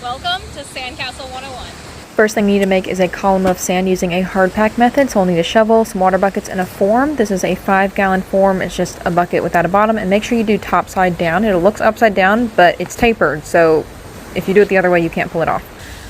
Welcome to Sandcastle 101. First thing you need to make is a column of sand using a hard pack method. So we'll need a shovel, some water buckets, and a form. This is a 5-gallon form. It's just a bucket without a bottom. And make sure you do top side down. It looks upside down, but it's tapered. So if you do it the other way, you can't pull it off.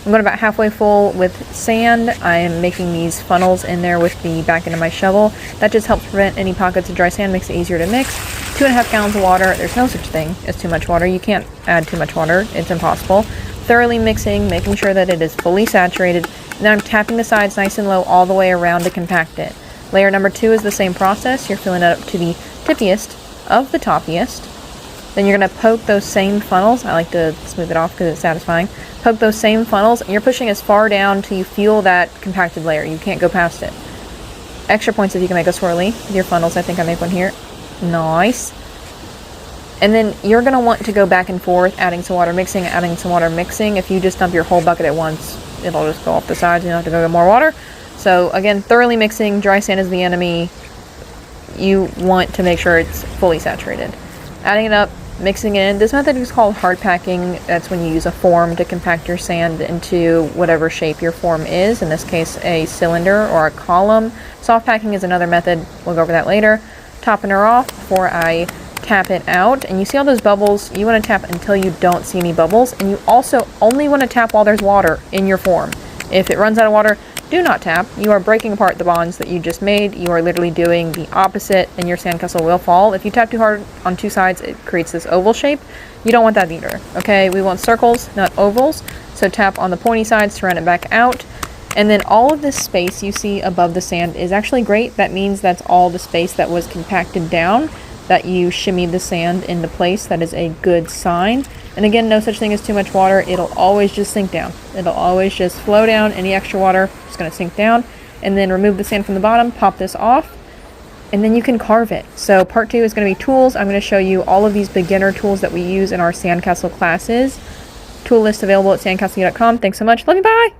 I'm going about halfway full with sand. I am making these funnels in there with the back end of my shovel. That just helps prevent any pockets of dry sand, makes it easier to mix. 2.5 gallons of water. There's no such thing as too much water. You can't add too much water. It's impossible. Thoroughly mixing, making sure that it is fully saturated. And then I'm tapping the sides nice and low all the way around to compact it. Layer number 2 is the same process. You're filling it up to the tippiest of the toppiest. Then you're going to poke those same funnels. I like to smooth it off because it's satisfying. Poke those same funnels, and you're pushing as far down till you feel that compacted layer. You can't go past it. Extra points if you can make a swirly with your funnels. I think I make one here. Nice. And then you're going to want to go back and forth, adding some water mixing, adding some water mixing. If you just dump your whole bucket at once, it'll just go off the sides. You don't have to go get more water. So again, thoroughly mixing. Dry sand is the enemy. You want to make sure it's fully saturated. Adding it up, mixing it in. This method is called hard packing. That's when you use a form to compact your sand into whatever shape your form is. In this case, a cylinder or a column. Soft packing is another method. We'll go over that later. Topping her off before I tap it out. And you see all those bubbles? You want to tap until you don't see any bubbles. And you also only want to tap while there's water in your form. If it runs out of water, do not tap. You are breaking apart the bonds that you just made. You are literally doing the opposite, and your sandcastle will fall. If you tap too hard on two sides, it creates this oval shape. You don't want that either, okay? We want circles, not ovals. So tap on the pointy sides to round it back out. And then all of this space you see above the sand is actually great. That means that's all the space that was compacted down, that you shimmied the sand into place. That is a good sign. And again, no such thing as too much water. It'll always just sink down. It'll always just flow down. Any extra water is going to sink down. And then remove the sand from the bottom, pop this off, and then you can carve it. So part 2 is going to be tools. I'm going to show you all of these beginner tools that we use in our sandcastle classes. Tool list available at sandcastle.com. Thanks so much. Love you. Bye.